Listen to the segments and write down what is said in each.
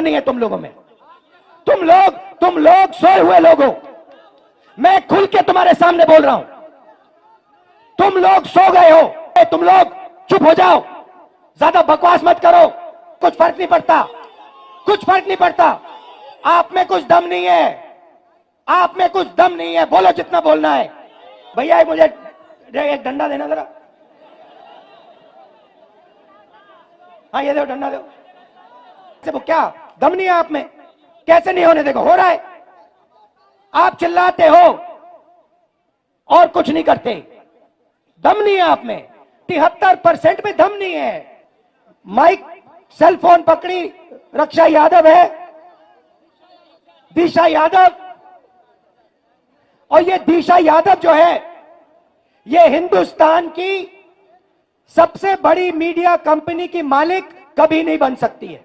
नहीं है तुम लोगों में। तुम लोग सोए हुए लोग हो। मैं खुल के तुम्हारे सामने बोल रहा हूं, तुम लोग सो गए हो। तुम लोग चुप हो जाओ, ज्यादा बकवास मत करो, कुछ फर्क नहीं पड़ता, कुछ फर्क नहीं पड़ता। आप में कुछ दम नहीं है, आप में कुछ दम नहीं है, बोलो जितना बोलना है। भैया मुझे एक डंडा देना जरा। हाँ ये दो, डंडा दो। वो क्या दम नहीं है आप में? कैसे नहीं होने देगा? हो रहा है। आप चिल्लाते हो और कुछ नहीं करते, दम नहीं है आप में। 73% में दम नहीं है। माइक सेल फोन पकड़ी, रक्षा यादव है, दिशा यादव, और ये दिशा यादव जो है ये हिंदुस्तान की सबसे बड़ी मीडिया कंपनी की मालिक कभी नहीं बन सकती है,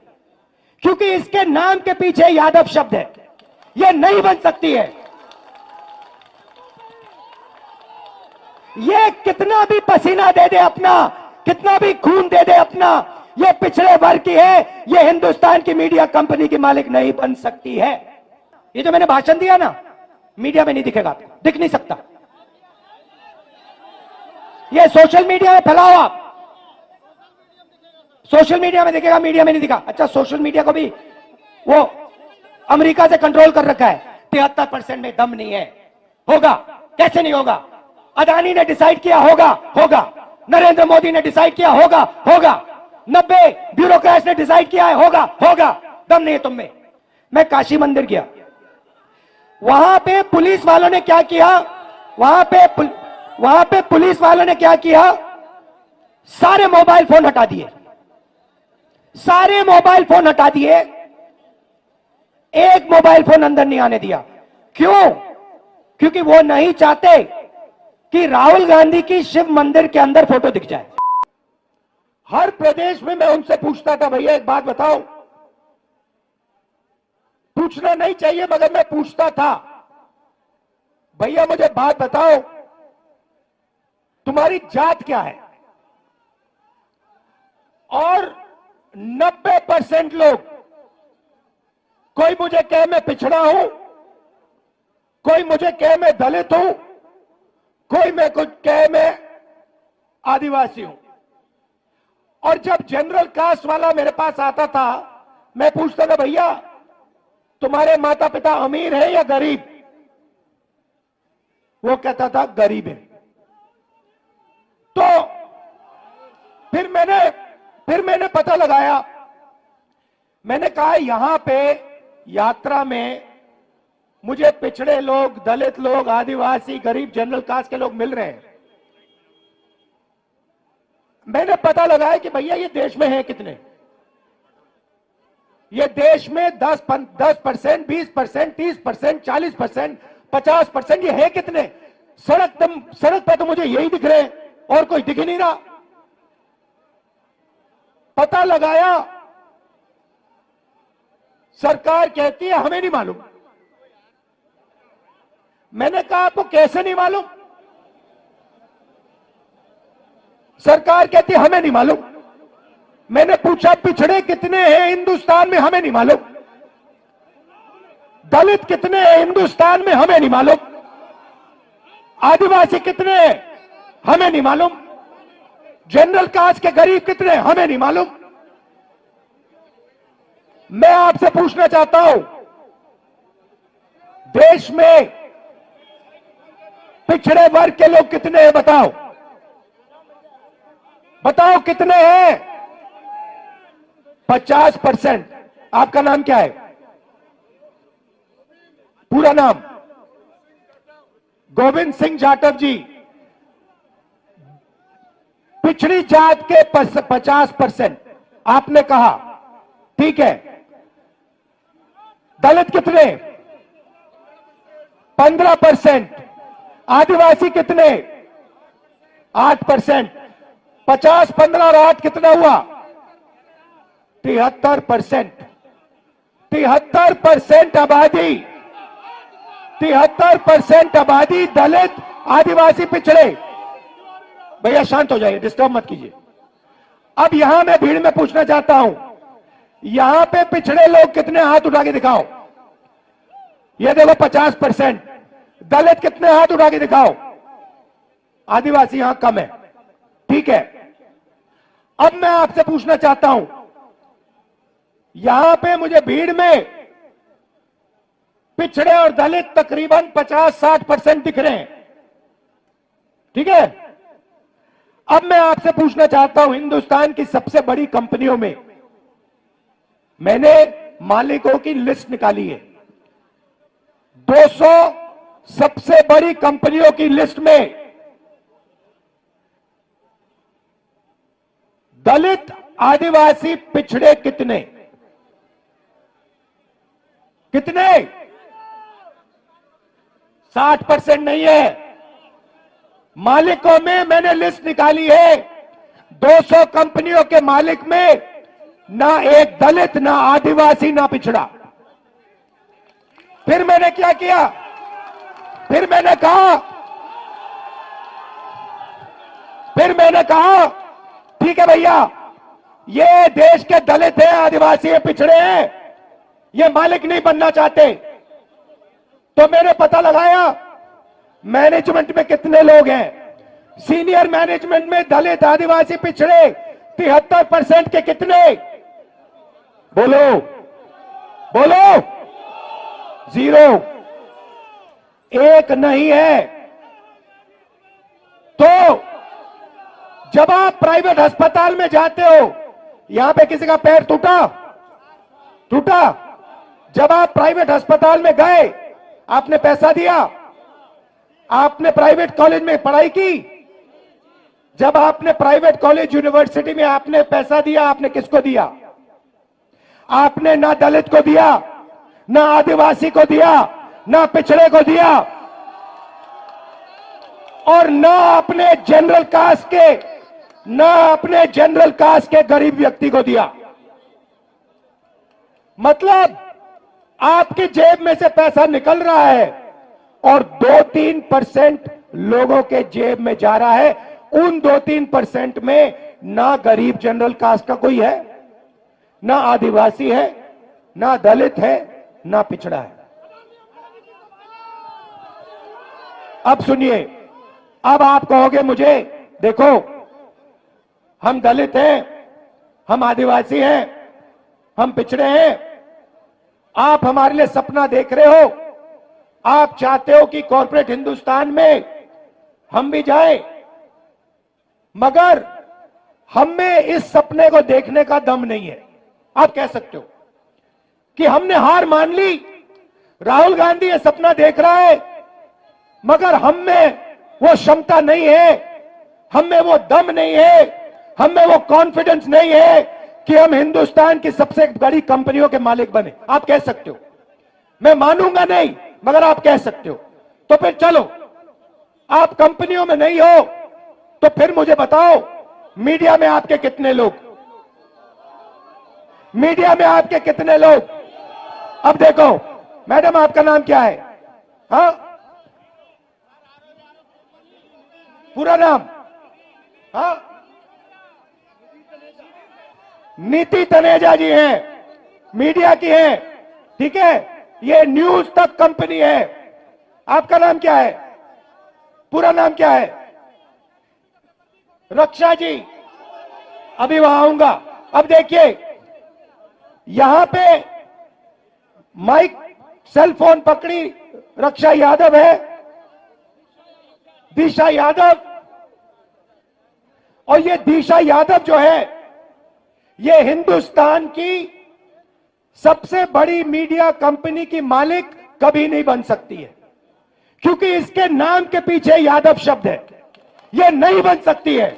क्योंकि इसके नाम के पीछे यादव शब्द है। ये नहीं बन सकती है। ये कितना भी पसीना दे दे अपना, कितना भी खून दे दे अपना, ये पिछड़े वर्ग की है, ये हिंदुस्तान की मीडिया कंपनी की मालिक नहीं बन सकती है। ये जो मैंने भाषण दिया ना, मीडिया में नहीं दिखेगा, दिख नहीं सकता। ये सोशल मीडिया में फैलाओ आप, सोशल मीडिया में दिखेगा, मीडिया में नहीं दिखा। अच्छा, सोशल मीडिया को भी वो अमेरिका से कंट्रोल कर रखा है। 73% में दम नहीं है। होगा, कैसे नहीं होगा? अदानी ने डिसाइड किया, होगा होगा। नरेंद्र मोदी ने डिसाइड किया, होगा होगा। 90 ब्यूरोक्रेट्स ने डिसाइड किया है, होगा होगा। दम नहीं है तुम में। मैं काशी मंदिर गया, वहां पे पुलिस वालों ने क्या किया, वहां पे पुलिस वालों ने क्या किया, सारे मोबाइल फोन हटा दिए, सारे मोबाइल फोन हटा दिए, एक मोबाइल फोन अंदर नहीं आने दिया। क्यों? क्योंकि वो नहीं चाहते कि राहुल गांधी की शिव मंदिर के अंदर फोटो दिख जाए। हर प्रदेश में मैं उनसे पूछता था, भैया एक बात बताओ, पूछना नहीं चाहिए मगर मैं पूछता था, भैया मुझे बात बताओ, तुम्हारी जात क्या है? और 90% लोग, कोई मुझे कहे मैं पिछड़ा हूं, कोई मुझे कहे मैं दलित हूं, कोई मैं कुछ कहे मैं आदिवासी हूं। और जब जनरल कास्ट वाला मेरे पास आता था, मैं पूछता था, भैया तुम्हारे माता पिता अमीर है या गरीब? वो कहता था गरीब है। तो फिर मैंने पता लगाया, मैंने कहा यहां पे यात्रा में मुझे पिछड़े लोग, दलित लोग, आदिवासी, गरीब, जनरल कास्ट के लोग मिल रहे हैं। मैंने पता लगाया कि भैया ये देश में है कितने? ये देश में 10%, 20%, 30%, 40%, 50%, ये है कितने? सड़क पे तो मुझे यही दिख रहे हैं और कोई दिख ही नहीं रहा। पता लगाया, सरकार कहती है हमें नहीं मालूम। मैंने कहा आपको कैसे नहीं मालूम? सरकार कहती है हमें नहीं मालूम। मैंने पूछा पिछड़े कितने हैं हिंदुस्तान में? हमें नहीं मालूम। दलित कितने हैं हिंदुस्तान में? हमें नहीं मालूम। आदिवासी कितने हैं? हमें नहीं मालूम। जनरल कास्ट के गरीब कितने हैं? हमें नहीं मालूम। मैं आपसे पूछना चाहता हूं, देश में पिछड़े वर्ग के लोग कितने हैं? बताओ, बताओ कितने हैं? 50%। आपका नाम क्या है? पूरा नाम? गोविंद सिंह जाटव जी। पिछड़ी जात के 50% आपने कहा, ठीक है। दलित कितने? 15%। आदिवासी कितने? 8%। 50, 15 और 8 कितना हुआ? 73%। 73% आबादी, 73% आबादी दलित, आदिवासी, पिछड़े। भैया शांत हो जाइए, डिस्टर्ब मत कीजिए। अब यहां मैं भीड़ में पूछना चाहता हूं, यहां पे पिछड़े लोग कितने, हाथ उठा के दिखाओ। ये देखो 50%। दलित कितने, हाथ उठा के दिखाओ। आदिवासी यहां कम है, ठीक है। अब मैं आपसे पूछना चाहता हूं, यहां पे मुझे भीड़ में पिछड़े और दलित तकरीबन 50-60% दिख रहे हैं, ठीक है। अब मैं आपसे पूछना चाहता हूं, हिंदुस्तान की सबसे बड़ी कंपनियों में मैंने मालिकों की लिस्ट निकाली है। 200 सबसे बड़ी कंपनियों की लिस्ट में दलित आदिवासी पिछड़े कितने कितने? 60% नहीं है। मालिकों में मैंने लिस्ट निकाली है, 200 कंपनियों के मालिक में ना एक दलित, ना आदिवासी, ना पिछड़ा। फिर मैंने क्या किया, फिर मैंने कहा ठीक है भैया, ये देश के दलित हैं, आदिवासी हैं, पिछड़े हैं, ये मालिक नहीं बनना चाहते। तो मैंने पता लगाया मैनेजमेंट में कितने लोग हैं। सीनियर मैनेजमेंट में दलित, आदिवासी, पिछड़े 73% के कितने? बोलो बोलो। 0, एक नहीं है। तो जब आप प्राइवेट अस्पताल में जाते हो, यहां पे किसी का पैर टूटा, जब आप प्राइवेट अस्पताल में गए, आपने पैसा दिया, आपने प्राइवेट कॉलेज में पढ़ाई की, जब आपने प्राइवेट कॉलेज यूनिवर्सिटी में आपने पैसा दिया, आपने किसको दिया? आपने ना दलित को दिया, ना आदिवासी को दिया, ना पिछड़े को दिया, और ना अपने जनरल कास्ट के गरीब व्यक्ति को दिया। मतलब आपकी जेब में से पैसा निकल रहा है और 2-3% लोगों के जेब में जा रहा है। उन 2-3% में ना गरीब जनरल कास्ट का कोई है, ना आदिवासी है, ना दलित है, ना पिछड़ा है। अब सुनिए, अब आप कहोगे मुझे, देखो हम दलित हैं, हम आदिवासी हैं, हम पिछड़े हैं, आप हमारे लिए सपना देख रहे हो, आप चाहते हो कि कॉर्पोरेट हिंदुस्तान में हम भी जाएं, मगर हम में इस सपने को देखने का दम नहीं है। आप कह सकते हो कि हमने हार मान ली, राहुल गांधी ये सपना देख रहा है, मगर हम में वो क्षमता नहीं है, हम में वो दम नहीं है, हम में वो कॉन्फिडेंस नहीं है कि हम हिंदुस्तान की सबसे बड़ी कंपनियों के मालिक बने। आप कह सकते हो, मैं मानूंगा नहीं, मगर आप कह सकते हो। तो फिर चलो, आप कंपनियों में नहीं हो तो फिर मुझे बताओ, मीडिया में आपके कितने लोग? मीडिया में आपके कितने लोग? अब देखो मैडम, आपका नाम क्या है? हाँ, पूरा नाम? हाँ, नीति तनेजा जी हैं, मीडिया की हैं, ठीक है। ये न्यूज तक कंपनी है। आपका नाम क्या है? पूरा नाम क्या है? रक्षा जी, अभी वहां आऊंगा। अब देखिए, यहां पे माइक, सेल फोन पकड़ी रक्षा यादव है, दिशा यादव, और ये दिशा यादव जो है, ये हिंदुस्तान की सबसे बड़ी मीडिया कंपनी की मालिक कभी नहीं बन सकती है, क्योंकि इसके नाम के पीछे यादव शब्द है। ये नहीं बन सकती है।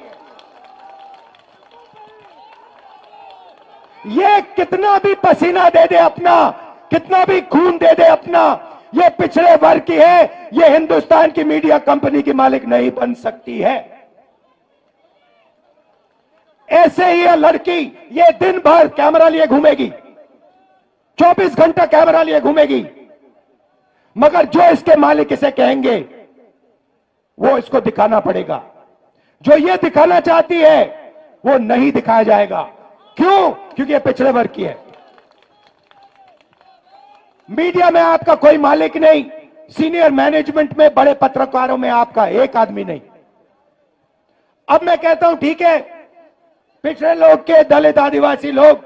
ये कितना भी पसीना दे दे अपना, कितना भी खून दे दे अपना, ये पिछड़े वर्ग की है, ये हिंदुस्तान की मीडिया कंपनी की मालिक नहीं बन सकती है। ऐसे ही ये लड़की, ये दिन भर कैमरा लिए घूमेगी, 24 घंटा कैमरा लिए घूमेगी, मगर जो इसके मालिक इसे कहेंगे वो इसको दिखाना पड़ेगा। जो ये दिखाना चाहती है वो नहीं दिखाया जाएगा। क्यों? क्योंकि ये पिछड़े वर्ग की है। मीडिया में आपका कोई मालिक नहीं, सीनियर मैनेजमेंट में बड़े पत्रकारों में आपका एक आदमी नहीं। अब मैं कहता हूं ठीक है, पिछड़े लोग के दलित आदिवासी लोग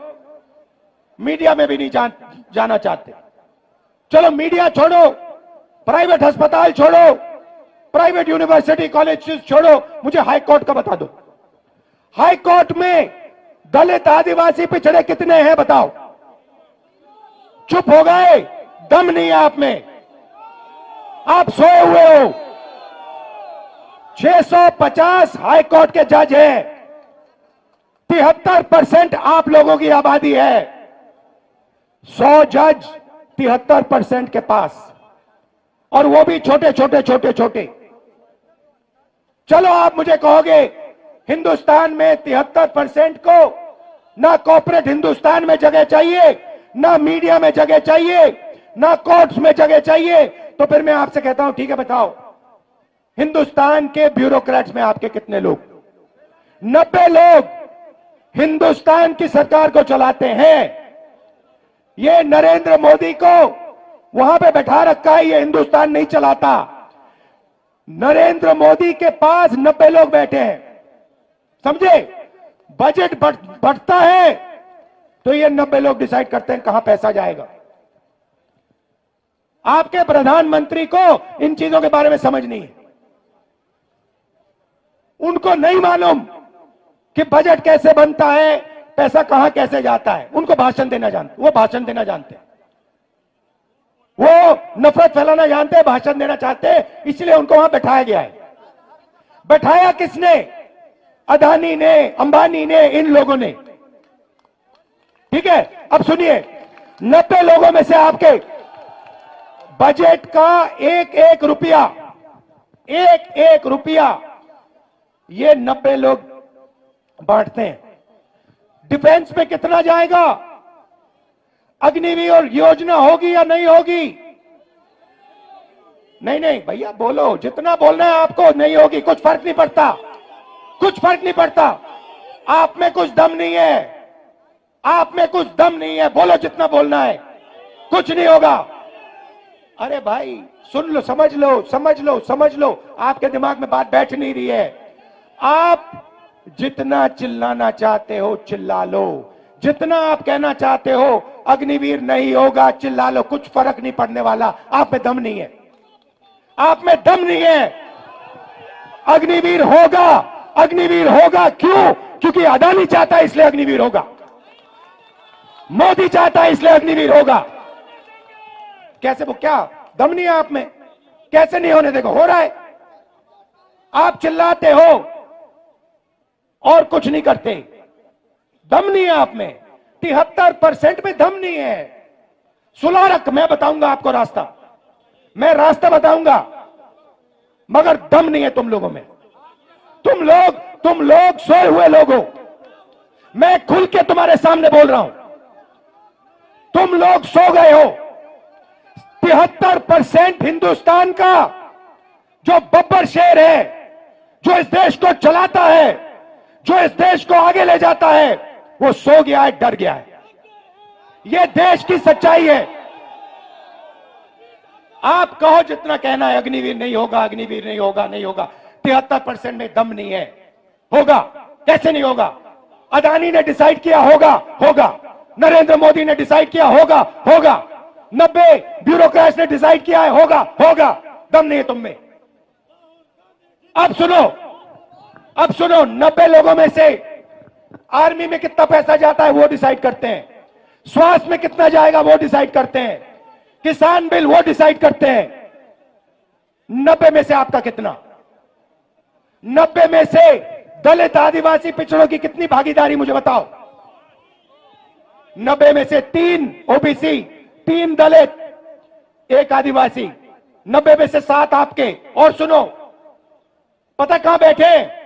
मीडिया में भी नहीं जाना चाहते। चलो मीडिया छोड़ो, प्राइवेट अस्पताल छोड़ो, प्राइवेट यूनिवर्सिटी कॉलेज छोड़ो, मुझे हाई कोर्ट का बता दो। हाई कोर्ट में दलित आदिवासी पिछड़े कितने हैं बताओ? चुप हो गए, दम नहीं है आप में, आप सोए हुए हो। 650 हाई कोर्ट के जज हैं, 73% आप लोगों की आबादी है, 100 जज 73% के पास, और वो भी छोटे छोटे छोटे छोटे। चलो आप मुझे कहोगे हिंदुस्तान में 73% को ना कॉर्पोरेट हिंदुस्तान में जगह चाहिए, ना मीडिया में जगह चाहिए, ना कोर्ट्स में जगह चाहिए, तो फिर मैं आपसे कहता हूं ठीक है बताओ हिंदुस्तान के ब्यूरोक्रेट्स में आपके कितने लोग? 90 लोग हिंदुस्तान की सरकार को चलाते हैं। ये नरेंद्र मोदी को वहां पे बैठा रखा है, ये हिंदुस्तान नहीं चलाता। नरेंद्र मोदी के पास 90 लोग बैठे हैं, समझे? बजट बढ़ता है तो ये 90 लोग डिसाइड करते हैं कहां पैसा जाएगा। आपके प्रधानमंत्री को इन चीजों के बारे में समझ नहीं है, उनको नहीं मालूम कि बजट कैसे बनता है, पैसा कहां कैसे जाता है। उनको भाषण देना जानते, वो भाषण देना जानते हैं, वो नफरत फैलाना जानते हैं, भाषण देना चाहते हैं, इसलिए उनको वहां बैठाया गया है। बैठाया किसने? अदानी ने, अंबानी ने, इन लोगों ने। ठीक है, अब सुनिए, 90 लोगों में से आपके बजट का एक एक रुपया ये 90 लोग बांटते हैं। डिफेंस में कितना जाएगा? अग्निवीर योजना होगी या नहीं होगी? नहीं नहीं भैया बोलो, जितना बोलना है आपको। नहीं होगी, कुछ फर्क नहीं पड़ता, कुछ फर्क नहीं पड़ता। आप में कुछ दम नहीं है, आप में कुछ दम नहीं है, बोलो जितना बोलना है, कुछ नहीं होगा। अरे भाई सुन लो, समझ लो, समझ लो, समझ लो, आपके दिमाग में बात बैठ नहीं रही है। आप जितना चिल्लाना चाहते हो चिल्ला लो, जितना आप कहना चाहते हो अग्निवीर नहीं होगा, चिल्ला लो, कुछ फर्क नहीं पड़ने वाला। आप में दम नहीं है, आप में दम नहीं है। अग्निवीर होगा, अग्निवीर होगा। क्यों? क्योंकि अदानी चाहता है इसलिए अग्निवीर होगा, मोदी चाहता है इसलिए अग्निवीर होगा। कैसे? वो क्या दम नहीं है आप में? कैसे नहीं होने देगा? हो रहा है। आप चिल्लाते हो और कुछ नहीं करते, दम नहीं है आप में। 73% में दम नहीं है। सुलह रख, मैं बताऊंगा आपको रास्ता, मैं रास्ता बताऊंगा, मगर दम नहीं है तुम लोगों में। तुम लोग सोए हुए लोग हो, मैं खुल के तुम्हारे सामने बोल रहा हूं, तुम लोग सो गए हो। 73% हिंदुस्तान का जो बब्बर शेर है, जो इस देश को चलाता है, जो इस देश को आगे ले जाता है, वो सो गया है, डर गया है। ये देश की सच्चाई है। आप कहो जितना कहना है अग्निवीर नहीं होगा, अग्निवीर नहीं होगा, नहीं होगा। 73% में दम नहीं है। होगा, कैसे नहीं होगा? अदानी ने डिसाइड किया होगा, होगा। नरेंद्र मोदी ने डिसाइड किया होगा, होगा। 90 ब्यूरोक्रेट्स ने डिसाइड किया है, होगा, होगा। दम नहीं है तुम में। अब सुनो, अब सुनो, 90 लोगों में से आर्मी में कितना पैसा जाता है वो डिसाइड करते हैं, स्वास्थ्य में कितना जाएगा वो डिसाइड करते हैं, किसान बिल वो डिसाइड करते हैं। 90 में से आपका कितना? 90 में से दलित आदिवासी पिछड़ों की कितनी भागीदारी मुझे बताओ? 90 में से 3 ओबीसी, 3 दलित, 1 आदिवासी, 90 में से 7 आपके। और सुनो, पता कहां बैठे?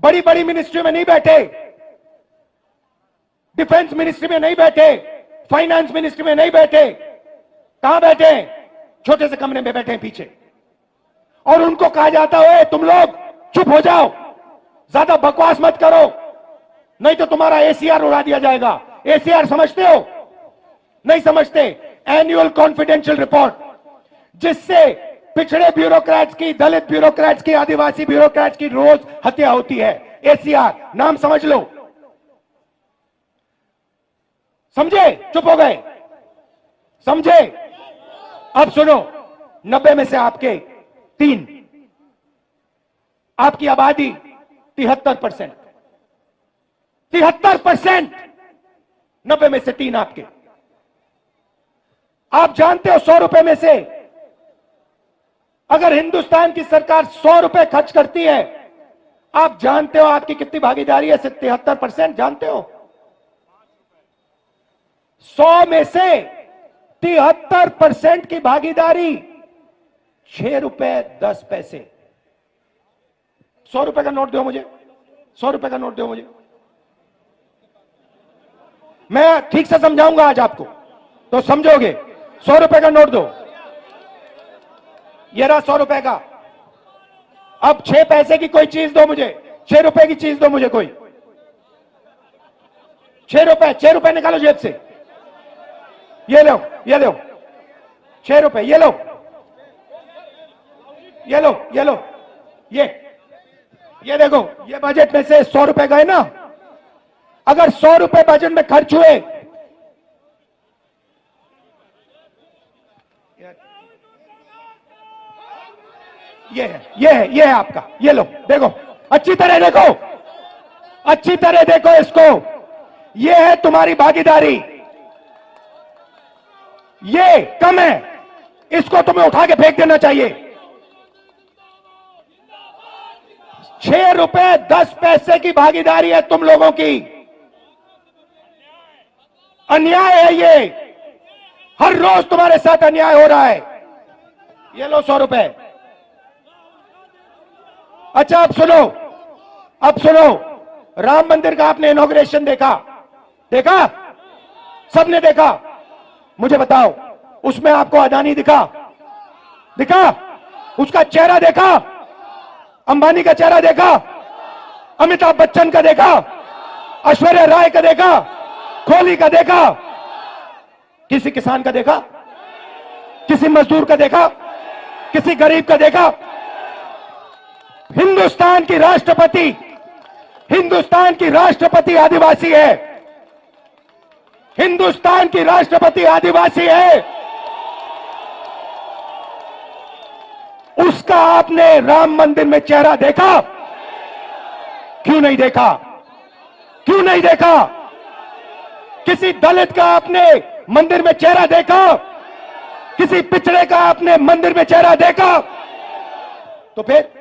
बड़ी बड़ी मिनिस्ट्री में नहीं बैठे, डिफेंस मिनिस्ट्री में नहीं बैठे, फाइनेंस मिनिस्ट्री में नहीं बैठे। कहां बैठे? छोटे से कमरे में बैठे हैं पीछे। और उनको कहा जाता है तुम लोग चुप हो जाओ, ज्यादा बकवास मत करो, नहीं तो तुम्हारा एसीआर उड़ा दिया जाएगा। एसीआर समझते हो? नहीं समझते। एनुअल कॉन्फिडेंशियल रिपोर्ट, जिससे पिछड़े ब्यूरोक्रेट्स की, दलित ब्यूरोक्रेट्स की, आदिवासी ब्यूरोक्रेट्स की रोज हत्या होती है। एसीआर नाम समझ लो। समझे? चुप हो गए? समझे? अब सुनो, 90 में से आपके 3, आपकी आबादी 73%, 73%, 90 में से 3 आपके। आप जानते हो 100 रुपए में से अगर हिंदुस्तान की सरकार 100 रुपए खर्च करती है, आप जानते हो आपकी कितनी भागीदारी है? 73%। जानते हो? 100 में से 73% की भागीदारी 6 रुपए 10 पैसे। 100 रुपए का नोट दो मुझे, 100 रुपए का नोट दो मुझे। मैं ठीक से समझाऊंगा आज आपको, तो समझोगे। 100 रुपए का नोट दो। ये रहा 100 रुपए का। अब 6 पैसे की कोई चीज दो मुझे, 6 रुपए की चीज दो मुझे कोई। 6 रुपए निकालो जेब से। ये लो, ये लो 6 रुपए, ये लो, ये लो, ये लो, ये देखो, ये बजट में से 100 रुपए गए ना। अगर 100 रुपए बजट में खर्च हुए, ये है आपका। ये लो, देखो, अच्छी तरह देखो, अच्छी तरह देखो इसको। ये है तुम्हारी भागीदारी। ये कम है, इसको तुम्हें उठा के फेंक देना चाहिए। 6 रुपए 10 पैसे की भागीदारी है तुम लोगों की। अन्याय है ये। हर रोज तुम्हारे साथ अन्याय हो रहा है। ये लो 100 रुपए। अच्छा, अब सुनो, अब सुनो। राम मंदिर का आपने इनॉग्रेशन देखा? देखा? सबने देखा? मुझे बताओ, उसमें आपको अदानी दिखा? दिखा? उसका चेहरा देखा? अंबानी का चेहरा देखा? अमिताभ बच्चन का देखा? ऐश्वर्या राय का देखा? कोहली का देखा? किसी किसान का देखा? किसी मजदूर का देखा? किसी गरीब का देखा? हिंदुस्तान की राष्ट्रपति, हिंदुस्तान की राष्ट्रपति आदिवासी है। हिंदुस्तान की राष्ट्रपति आदिवासी है। उसका आपने राम मंदिर में चेहरा देखा? क्यों नहीं देखा? क्यों नहीं देखा? किसी दलित का आपने मंदिर में चेहरा देखा? किसी पिछड़े का आपने मंदिर में चेहरा देखा? तो फिर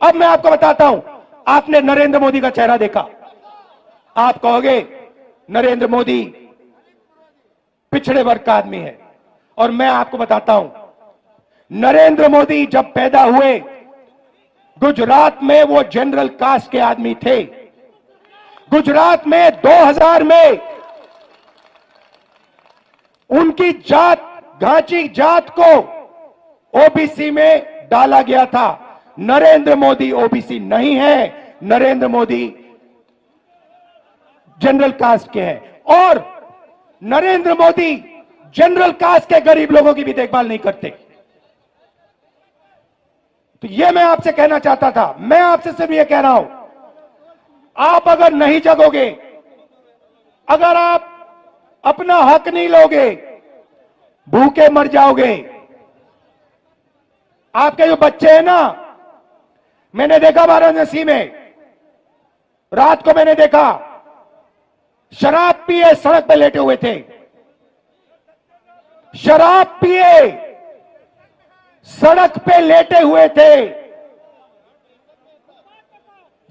अब मैं आपको बताता हूं, आपने नरेंद्र मोदी का चेहरा देखा। आप कहोगे नरेंद्र मोदी पिछड़े वर्ग का आदमी है, और मैं आपको बताता हूं, नरेंद्र मोदी जब पैदा हुए गुजरात में वो जनरल कास्ट के आदमी थे। गुजरात में 2000 में उनकी जात, घाची जात को ओबीसी में डाला गया था। नरेंद्र मोदी ओबीसी नहीं है, नरेंद्र मोदी जनरल कास्ट के हैं। और नरेंद्र मोदी जनरल कास्ट के गरीब लोगों की भी देखभाल नहीं करते। तो यह मैं आपसे कहना चाहता था। मैं आपसे सिर्फ यह कह रहा हूं, आप अगर नहीं जगोगे, अगर आप अपना हक नहीं लोगे, भूखे मर जाओगे। आपके जो बच्चे हैं ना, मैंने देखा वाराणसी में, रात को मैंने देखा, शराब पिए सड़क पे लेटे हुए थे। शराब पिए सड़क पे लेटे हुए थे।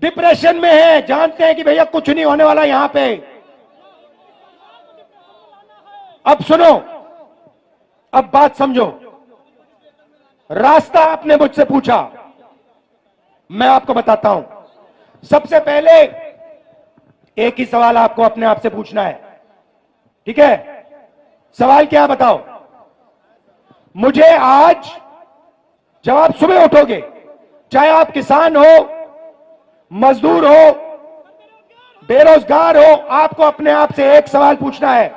डिप्रेशन में है, जानते हैं कि भैया कुछ नहीं होने वाला यहां पे। अब सुनो, अब बात समझो। रास्ता आपने मुझसे पूछा, मैं आपको बताता हूं। सबसे पहले एक ही सवाल आपको अपने आप से पूछना है, ठीक है? सवाल क्या बताओ? मुझे आज, जब आप सुबह उठोगे, चाहे आप किसान हो, मजदूर हो, बेरोजगार हो, आपको अपने आप से एक सवाल पूछना है।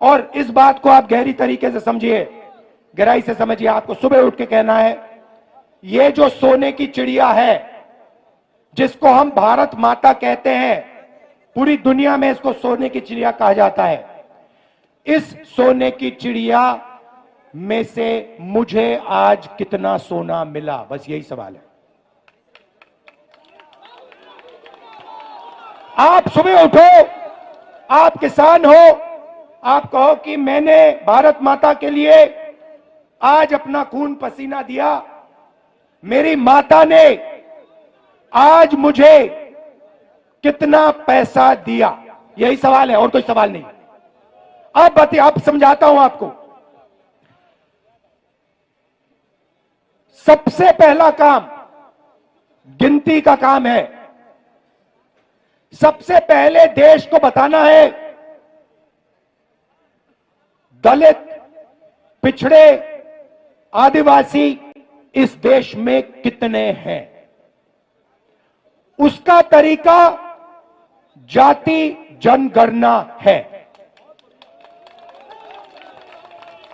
और इस बात को आप गहरी तरीके से समझिए, गहराई से समझिए। आपको सुबह उठ के कहना है, ये जो सोने की चिड़िया है जिसको हम भारत माता कहते हैं, पूरी दुनिया में इसको सोने की चिड़िया कहा जाता है। इस सोने की चिड़िया में से मुझे आज कितना सोना मिला, बस यही सवाल है। आप सुबह उठो, आप किसान हो, आप कहो कि मैंने भारत माता के लिए आज अपना खून पसीना दिया, मेरी माता ने आज मुझे कितना पैसा दिया, यही सवाल है और कोई सवाल नहीं। अब बताइए, आप समझाता हूं आपको। सबसे पहला काम गिनती का काम है। सबसे पहले देश को बताना है दलित, पिछड़े, आदिवासी इस देश में कितने हैं। उसका तरीका जाति जनगणना है।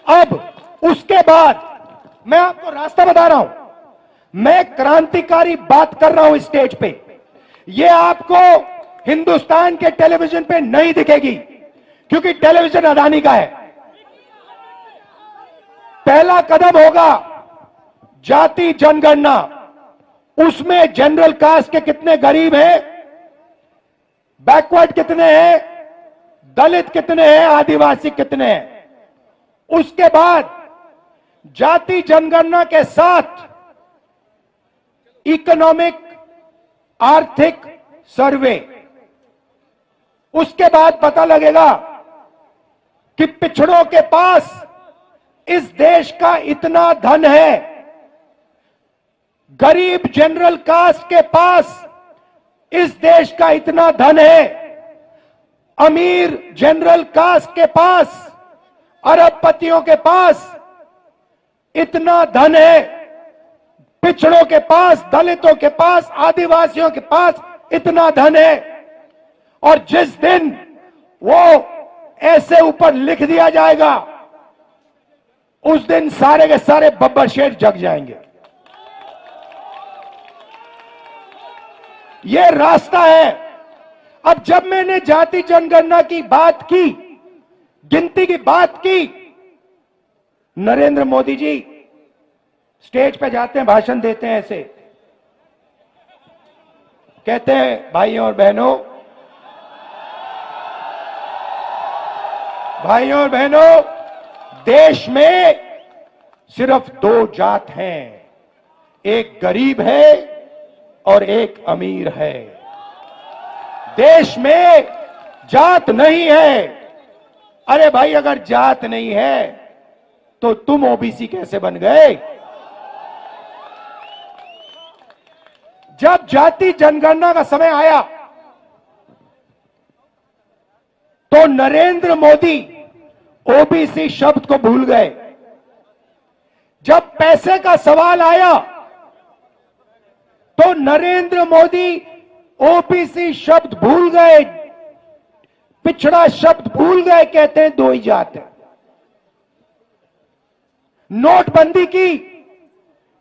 अब उसके बाद मैं आपको रास्ता बता रहा हूं। मैं क्रांतिकारी बात कर रहा हूं स्टेज पे। यह आपको हिंदुस्तान के टेलीविजन पे नहीं दिखेगी, क्योंकि टेलीविजन अडानी का है। पहला कदम होगा जाति जनगणना। उसमें जनरल कास्ट के कितने गरीब हैं, बैकवर्ड कितने हैं, दलित कितने हैं, आदिवासी कितने हैं। उसके बाद जाति जनगणना के साथ इकोनॉमिक, आर्थिक सर्वे। उसके बाद पता लगेगा कि पिछड़ों के पास इस देश का इतना धन है, गरीब जनरल कास्ट के पास इस देश का इतना धन है, अमीर जनरल कास्ट के पास, अरबपतियों के पास इतना धन है, पिछड़ों के पास, दलितों के पास, आदिवासियों के पास इतना धन है। और जिस दिन वो ऐसे ऊपर लिख दिया जाएगा, उस दिन सारे के सारे बब्बर शेर जग जाएंगे। ये रास्ता है। अब जब मैंने जाति जनगणना की बात की, गिनती की बात की, नरेंद्र मोदी जी स्टेज पे जाते हैं, भाषण देते हैं, ऐसे कहते हैं, भाइयों और बहनों, भाइयों और बहनों, देश में सिर्फ दो जात हैं, एक गरीब है और एक अमीर है। देश में जात नहीं है। अरे भाई, अगर जात नहीं है तो तुम ओबीसी कैसे बन गए? जब जाति जनगणना का समय आया तो नरेंद्र मोदी ओबीसी शब्द को भूल गए। जब पैसे का सवाल आया तो नरेंद्र मोदी ओबीसी शब्द भूल गए, पिछड़ा शब्द भूल गए, कहते हैं दो ही जात है। नोटबंदी की,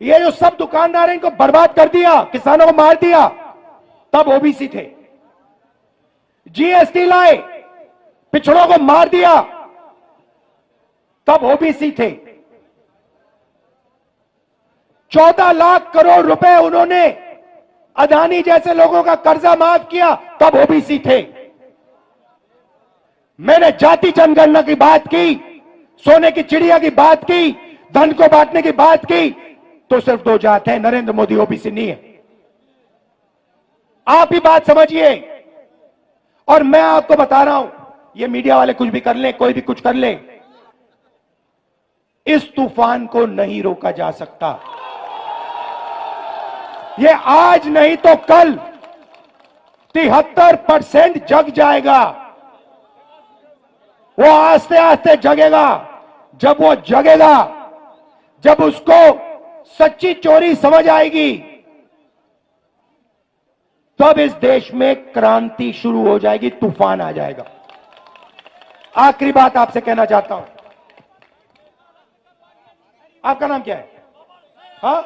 ये जो सब दुकानदार इनको बर्बाद कर दिया, किसानों को मार दिया, तब ओबीसी थे। जीएसटी लाए, पिछड़ों को मार दिया, तब ओबीसी थे। 14 लाख करोड़ रुपए उन्होंने अदानी जैसे लोगों का कर्जा माफ किया, तब ओबीसी थे। मैंने जाति जनगणना की बात की, सोने की चिड़िया की बात की, धन को बांटने की बात की, तो सिर्फ दो जात है, नरेंद्र मोदी ओबीसी नहीं है। आप ही बात समझिए। और मैं आपको बता रहा हूं, ये मीडिया वाले कुछ भी कर ले, कोई भी कुछ कर ले, इस तूफान को नहीं रोका जा सकता। ये आज नहीं तो कल 73% जग जाएगा। वो आस्ते आस्ते जगेगा। जब वो जगेगा, जब उसको सच्ची चोरी समझ आएगी, तब इस देश में क्रांति शुरू हो जाएगी, तूफान आ जाएगा। आखिरी बात आपसे कहना चाहता हूं। आपका नाम क्या है? हाँ,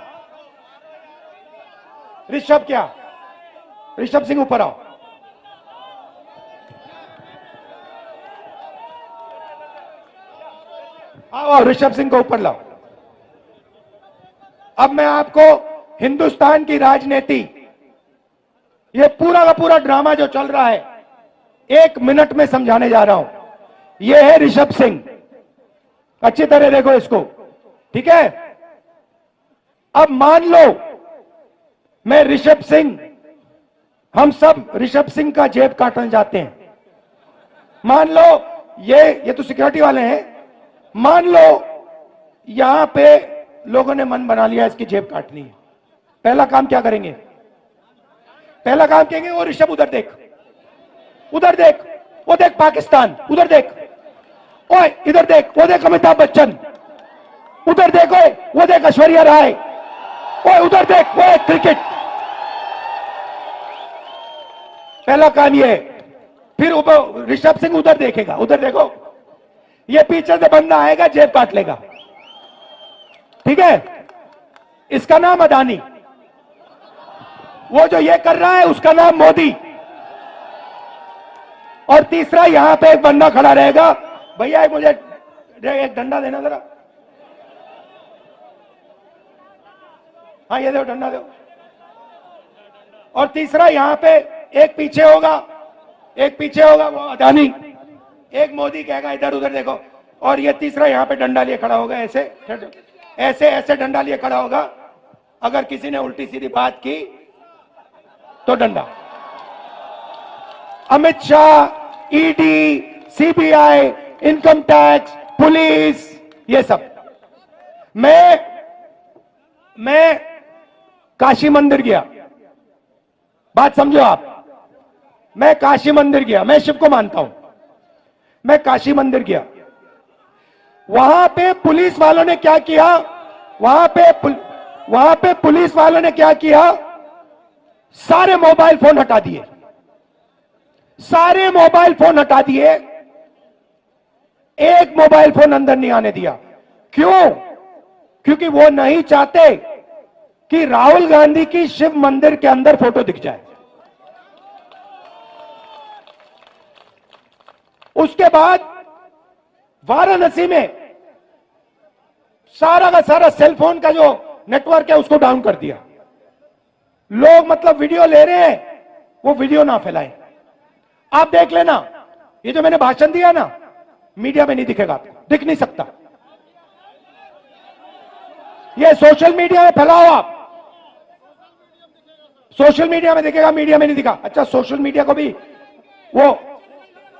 ऋषभ। क्या ऋषभ सिंह, ऊपर आओ। आओ, ऋषभ सिंह को ऊपर लाओ। अब मैं आपको हिंदुस्तान की राजनीति, ये पूरा का पूरा ड्रामा जो चल रहा है, 1 मिनट में समझाने जा रहा हूं। ये है ऋषभ सिंह, अच्छी तरह देखो इसको, ठीक है? अब मान लो मैं ऋषभ सिंह, हम सब ऋषभ सिंह का जेब काटने जाते हैं। मान लो ये तो सिक्योरिटी वाले हैं। मान लो यहां पे लोगों ने मन बना लिया इसकी जेब काटनी है। पहला काम क्या करेंगे? पहला काम कहेंगे, वो ऋषभ उधर देख, उधर देख, वो देख पाकिस्तान, उधर देख, ओए इधर देख, वो देख अमिताभ बच्चन, उधर देख, ओए वो देख ऐश्वर्या राय, ओए उधर देख, वो एक क्रिकेट। पहला काम ये है। फिर ऋषभ सिंह उधर देखेगा, उधर देखो, ये पीछे से बंदा आएगा, जेब काट लेगा, ठीक है? इसका नाम अदानी। वो जो ये कर रहा है उसका नाम मोदी। और तीसरा यहां पे एक बंदा खड़ा रहेगा, भैया मुझे एक डंडा देना जरा। हाँ ये दो, डंडा दो। और तीसरा यहां पे एक पीछे होगा, एक पीछे होगा वो अदानी, एक मोदी कहेगा इधर उधर देखो, और ये तीसरा यहां पे डंडा लिए खड़ा होगा, ऐसे ऐसे ऐसे डंडा लिए खड़ा होगा। अगर किसी ने उल्टी सीधी बात की तो डंडा। Amit Shah, ED, CBI, income tax, police, ये सब। मैं काशी मंदिर गया, बात समझो आप। मैं काशी मंदिर गया, मैं शिव को मानता हूं। मैं काशी मंदिर गया, वहां पे पुलिस वालों ने क्या किया? वहां पे पुलिस वालों ने क्या किया? सारे मोबाइल फोन हटा दिए, सारे मोबाइल फोन हटा दिए, एक मोबाइल फोन अंदर नहीं आने दिया। क्यों? क्योंकि वो नहीं चाहते कि राहुल गांधी की शिव मंदिर के अंदर फोटो दिख जाए। उसके बाद वाराणसी में सारा का सारा सेलफोन का जो नेटवर्क है उसको डाउन कर दिया। लोग मतलब वीडियो ले रहे हैं, वो वीडियो ना फैलाएं। आप देख लेना, ये जो मैंने भाषण दिया ना, मीडिया में नहीं दिखेगा, दिख नहीं सकता। ये सोशल मीडिया में फैलाओ आप, सोशल मीडिया में दिखेगा, मीडिया में नहीं दिखा। अच्छा, सोशल मीडिया को भी वो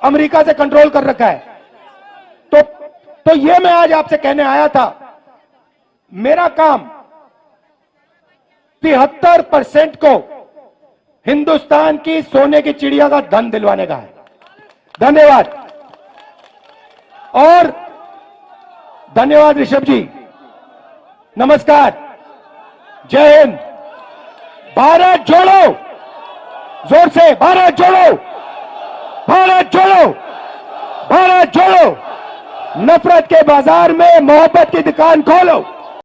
अमेरिका से कंट्रोल कर रखा है। तो ये मैं आज आपसे कहने आया था, मेरा काम 73% को हिंदुस्तान की सोने की चिड़िया का धन दिलवाने का है। धन्यवाद। और धन्यवाद ऋषभ जी, नमस्कार, जय हिंद। भारत जोड़ो, जोर से भारत जोड़ो, भारत जोड़ो, भारत जोड़ो। नफरत के बाजार में मोहब्बत की दुकान खोलो।